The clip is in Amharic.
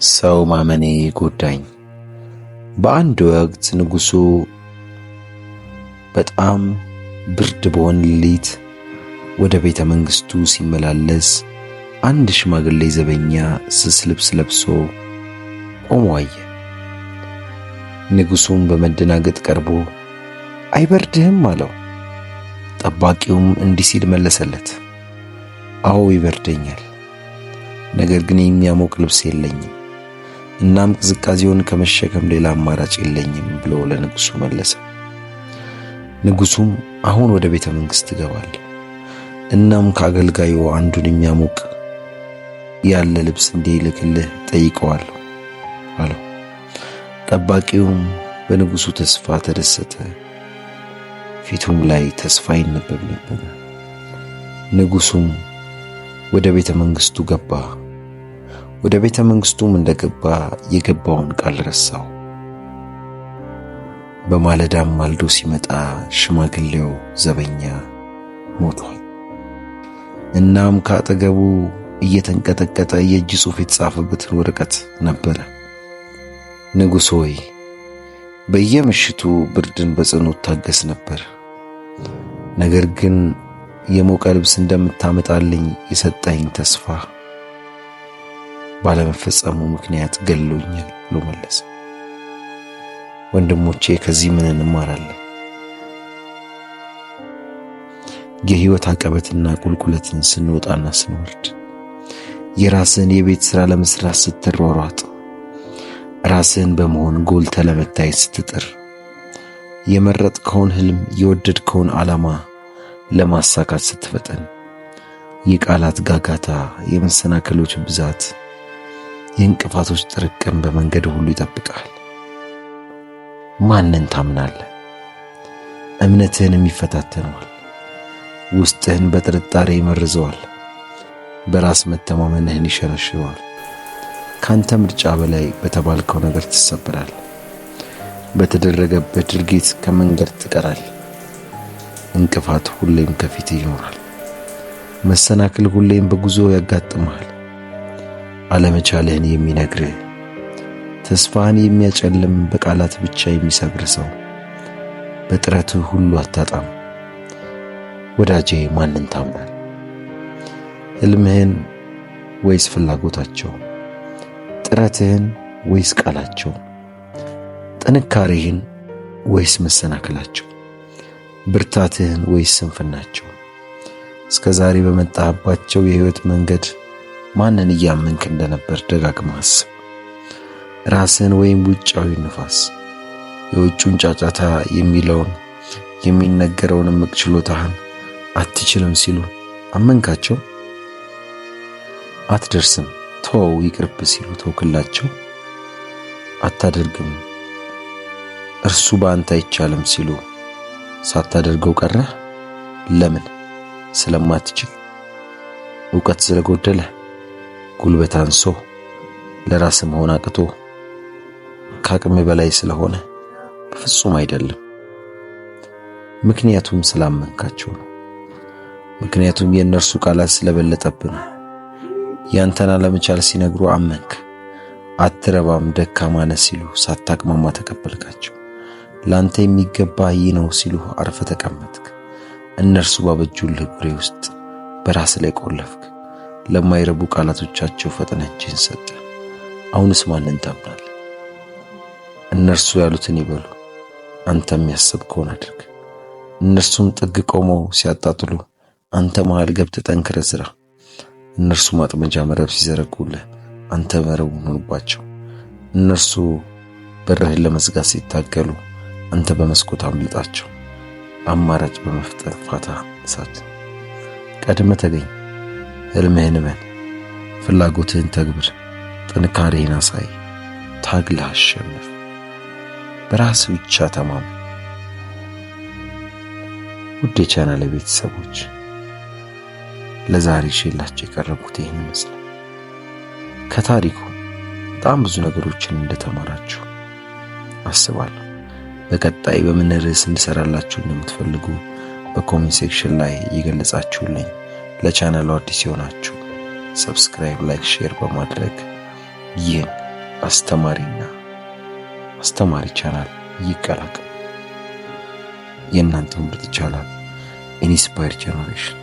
ሰው ማመኔ ጎዳኝ። በአንድ ወቅት ንጉሡ በጣም ብርድ በሆነ ሌሊት ወደ ቤተ መንግሥቱ ሲመላለስ አንድ ሽማግሌ ዘበኛ ስስ ልብስ ለብሶ ቆሞ አየ። ንጉሡም በመደናገጥ ቀርቦ አይበርድህም አለው። ጠባቂውም እንዲህ ሲል መለሰለት፣ አዎ ይበርደኛል፣ ነገር ግን የሚያሞቅ ልብስ የለኝም፣ እናም ቅዝቃዜውን ከመሸከም ሌላ አማራጭ የለኝም ብሎ ለንጉሡ መለሰ። ንጉሡም አሁን ወደ ቤተ መንግሥት እገባለሁ፣ እናም ከአገልጋዩ አንዱን የሚያሞቅ ያለ ልብስ እንዲልክልህ ጠይቀዋለሁ አለው። ጠባቂውም በንጉሡ ተስፋ ተደሰተ፣ ፊቱም ላይ ተስፋ ይነበብ ነበር። ንጉሡም ወደ ቤተ መንግሥቱ ገባ። ወደ ቤተ መንግሥቱም እንደገባ የገባውን ቃል ረሳው። በማለዳም ማልዶ ሲመጣ ሽማግሌው ዘበኛ ሞቷል። እናም ከአጠገቡ እየተንቀጠቀጠ የእጅ ጽሑፍ የተጻፈበትን ወረቀት ነበረ። ንጉሥ ሆይ፣ በየምሽቱ ብርድን በጽኑ ታገስ ነበር፣ ነገር ግን የሞቀ ልብስ እንደምታመጣልኝ የሰጠኝ ተስፋ ባለመፈጸሙ ምክንያት ገሎኛል ብሎ መለሰ። ወንድሞቼ ከዚህ ምን እንማራለን? የሕይወት አቀበትና ቁልቁለትን ስንወጣና ስንወርድ፣ የራስን የቤት ሥራ ለመስራት ስትሯሯጥ፣ ራስን በመሆን ጎልተ ለመታየት ስትጥር፣ የመረጥከውን ህልም የወደድከውን ዓላማ ለማሳካት ስትፈጠን፣ የቃላት ጋጋታ፣ የመሰናክሎች ብዛት፣ የእንቅፋቶች ጥርቅም በመንገድ ሁሉ ይጠብቃል። ማንን ታምናለህ? እምነትህንም ይፈታተነዋል። ውስጥህን በጥርጣሬ ይመርዘዋል። በራስ መተማመንህን ይሸረሽረዋል። ካንተ ምርጫ በላይ በተባልከው ነገር ትሰበራለህ። በተደረገበት ድርጊት ከመንገድ ትቀራለህ። እንቅፋት ሁሌም ከፊት ይኖራል። መሰናክል ሁሌም በጉዞ ያጋጥምሃል። አለመቻልህን የሚነግርህ፣ ተስፋህን የሚያጨልም፣ በቃላት ብቻ የሚሰብር ሰው በጥረትህ ሁሉ አታጣም። ወዳጄ ማንን ታምናል? ሕልምህን ወይስ ፍላጎታቸው? ጥረትህን ወይስ ቃላቸው? ጥንካሬህን ወይስ መሰናክላቸው? ብርታትህን ወይስ ስንፍናቸው? እስከ ዛሬ በመጣህባቸው የሕይወት መንገድ ማንን እያመንክ እንደነበር ደጋግመህ አስብ። ራስህን ወይም ውጫዊ ንፋስ? የውጩን ጫጫታ የሚለውን የሚነገረውን እምቅ ችሎታህን አትችልም ሲሉ አመንካቸው? አትደርስም ተወው ይቅርብ ሲሉ ተውክላቸው? አታደርግም እርሱ በአንተ አይቻልም ሲሉ ሳታደርገው ቀረህ? ለምን? ስለማትችል? ዕውቀት ስለጎደለ? ጉልበት አንሶ? ለራስ መሆን አቅቶ? ከአቅም በላይ ስለሆነ? በፍጹም አይደለም። ምክንያቱም ስላመንካቸው ነው። ምክንያቱም የእነርሱ ቃላት ስለበለጠብህ ነው። ያንተን አለመቻል ሲነግሩ አመንክ። አትረባም፣ ደካማ ነህ ሲሉ ሳታቅማማ ተቀበልካቸው። ላንተ የሚገባ ይህ ነው ሲሉ አርፈ ተቀመጥክ። እነርሱ ባበጁልህ ጉሬ ውስጥ በራስ ላይ ቆለፍክ። ለማይረቡ ቃላቶቻቸው ፈጥነህ እጅህን ሰጠ። አሁንስ ማንን ታምናለህ? እነርሱ ያሉትን ይበሉ፣ አንተም ያሰብከውን አድርግ። እነርሱም ጥግ ቆመው ሲያጣጥሉ፣ አንተ መሃል ገብተህ ጠንክረህ ስራ። እነርሱ ማጥመጃ መረብ ሲዘረጉልህ፣ አንተ መረቡን ሁንባቸው። እነርሱ በርህን ለመዝጋት ሲታገሉ፣ አንተ በመስኮት አምልጣቸው። አማራጭ በመፍጠር ፋታ እሳት። ቀድመህ ተገኝ፣ ሕልምህን እመን፣ ፍላጎትህን ተግብር፣ ጥንካሬህን አሳይ፣ ታግለህ አሸንፍ። በራስህ ብቻ ተማመን። ውድ የቻናሌ ቤተሰቦች፣ ለዛሬ ይዤላችሁ የቀረብኩት ይህን ይመስላል። ከታሪኩ በጣም ብዙ ነገሮችን እንደተማራችሁ አስባለሁ። በቀጣይ በምን ርዕስ እንድሰራላችሁ እንደምትፈልጉ በኮሜንት ሴክሽን ላይ እየገለጻችሁልኝ፣ ለቻናሉ አዲስ የሆናችሁ ሰብስክራይብ፣ ላይክ፣ ሼር በማድረግ ይህን አስተማሪና አስተማሪ ቻናል ይቀላቀሉ። የእናንተ ምርጥ ቻናል ኢንስፓየር ጀነሬሽን